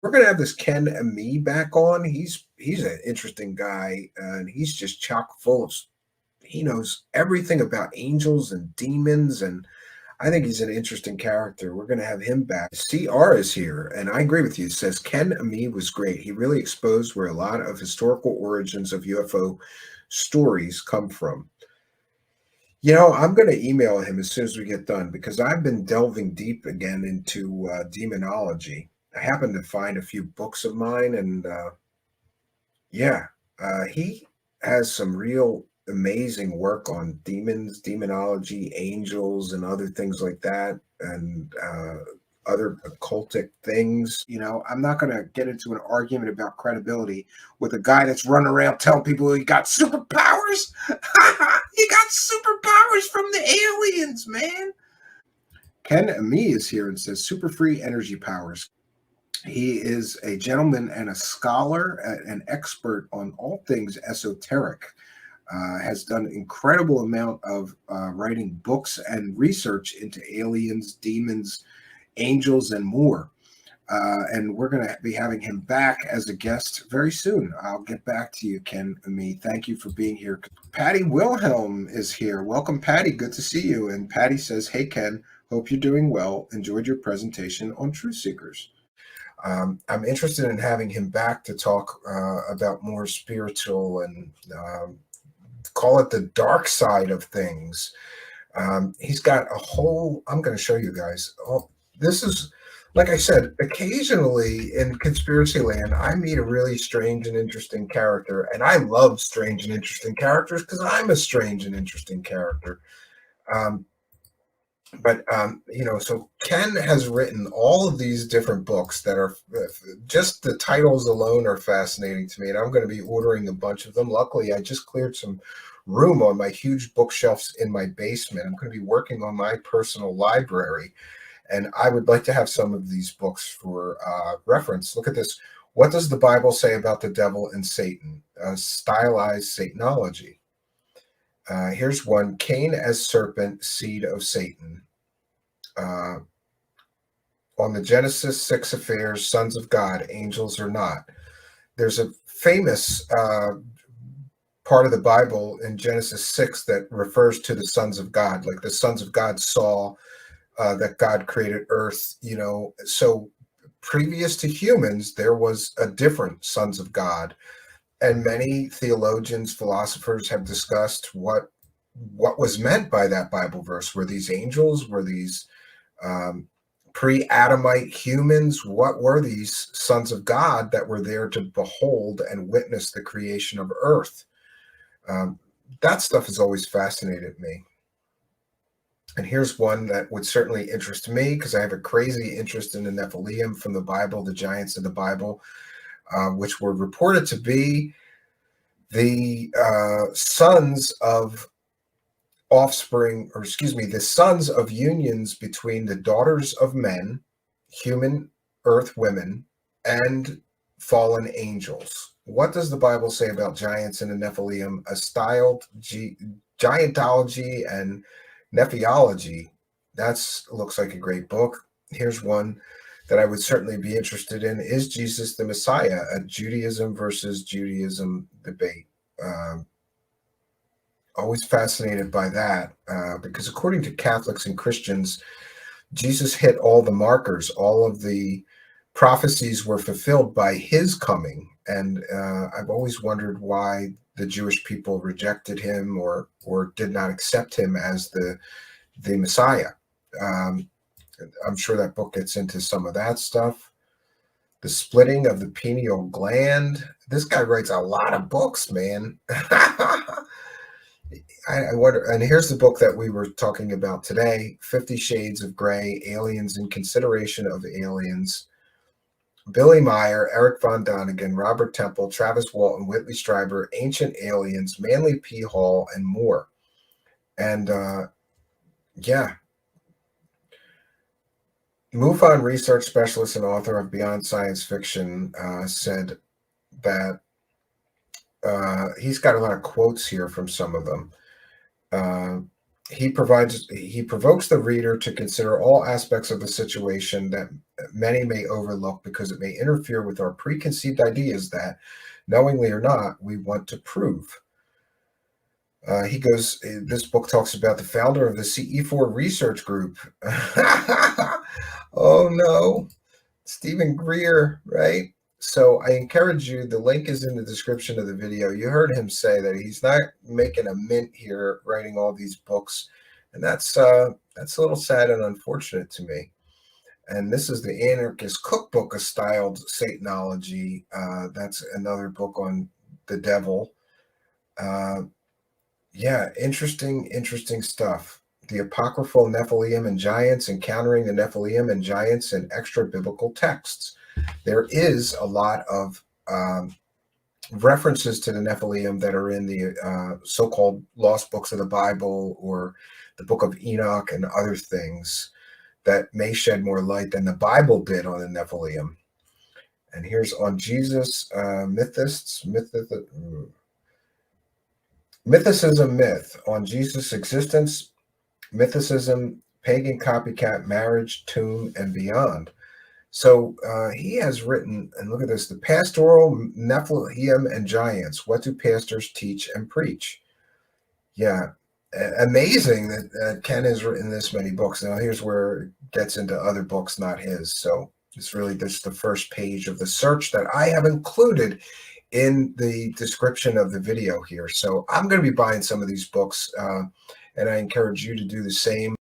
We're gonna have this Ken and me back on. He's an interesting guy, and he's just chock full of. He knows everything about angels and demons, and I think he's an interesting character. We're gonna have him back. CR is here, and I agree with you. It says Ken Ami was great. He really exposed where a lot of historical origins of UFO stories come from. I'm going to email him as soon as we get done because I've been delving deep again into demonology. I happened to find a few books of mine, and yeah, he has some real amazing work on demons, demonology, angels, and other things like that, and other occultic things. I'm not going to get into an argument about credibility with a guy that's running around telling people he got superpowers. He got superpowers from the aliens, man. Ken Ami is here and says super free energy powers. He is a gentleman and a scholar, an expert on all things esoteric. Has done incredible amount of writing books and research into aliens, demons, angels, and more. And we're going to be having him back as a guest very soon. I'll get back to you, Ken and me. Thank you for being here. Patty Wilhelm is here. Welcome, Patty. Good to see you. And Patty says, "Hey, Ken, hope you're doing well. Enjoyed your presentation on Truth Seekers." I'm interested in having him back to talk about more spiritual and call it the dark side of things. He's got a whole, I'm going to show you guys. Oh, this is, like I said, occasionally in conspiracy land, I meet a really strange and interesting character. And I love strange and interesting characters because I'm a strange and interesting character. Um, so Ken has written all of these different books that are just the titles alone are fascinating to me, and I'm going to be ordering a bunch of them. Luckily, I just cleared some room on my huge bookshelves in my basement. I'm going to be working on my personal library, and I would like to have some of these books for reference. Look at this. What does the Bible say about the devil and Satan? Stylized Satanology. Here's one: Cain as serpent, seed of Satan. Uh, on the Genesis 6 affairs, sons of God, angels or not. There's a famous part of the Bible in Genesis 6 that refers to the sons of God, like the sons of God saw that God created earth, So previous to humans, there was a different sons of God. And many theologians, philosophers have discussed what was meant by that Bible verse. Were these angels? Were these um, pre-Adamite humans? What were these sons of God that were there to behold and witness the creation of earth? Um, that stuff has always fascinated me. And here's one that would certainly interest me because I have a crazy interest in the Nephilim from the Bible, the giants of the Bible, which were reported to be the sons of offspring, or excuse me, the sons of unions between the daughters of men, human earth women, and fallen angels. What does the Bible say about giants and the Nephilim? A styled giantology and nephiology. That's looks like a great book. Here's one that I would certainly be interested in. Is Jesus the Messiah? A Judaism versus Judaism debate. Always fascinated by that because according to Catholics and Christians, Jesus hit all the markers. All of the prophecies were fulfilled by his coming. And I've always wondered why the Jewish people rejected him or did not accept him as the Messiah. Um, I'm sure that book gets into some of that stuff. The splitting of the pineal gland. This guy writes a lot of books, man. I wonder, and here's the book that we were talking about today, 50 Shades of Grey, Aliens in Consideration of Aliens. Billy Meyer, Eric Von Donigan, Robert Temple, Travis Walton, Whitley Strieber, Ancient Aliens, Manly P. Hall, and more. And yeah, MUFON research specialist and author of Beyond Science Fiction said that he's got a lot of quotes here from some of them. He provokes the reader to consider all aspects of the situation that many may overlook because it may interfere with our preconceived ideas that, knowingly or not, we want to prove. This book talks about the founder of the CE4 research group. Oh no, Stephen Greer, right? So I encourage you, the link is in the description of the video. You heard him say that he's not making a mint here writing all these books. And that's a little sad and unfortunate to me. And this is the Anarchist Cookbook of Styled Satanology. That's another book on the devil. Yeah, interesting stuff. The apocryphal Nephilim and giants, encountering the Nephilim and giants in extra biblical texts. There is a lot of references to the Nephilim that are in the so-called lost books of the Bible or the book of Enoch and other things that may shed more light than the Bible did on the Nephilim. And here's on Jesus, mythicism myth on Jesus' existence, mythicism, pagan copycat, marriage, tomb, and beyond. So he has written, and look at this, the pastoral Nephilim and giants. What do pastors teach and preach? Yeah, amazing that Ken has written this many books. Now here's where it gets into other books, not his. So it's really just the first page of the search that I have included in the description of the video here. So I'm going to be buying some of these books, and I encourage you to do the same.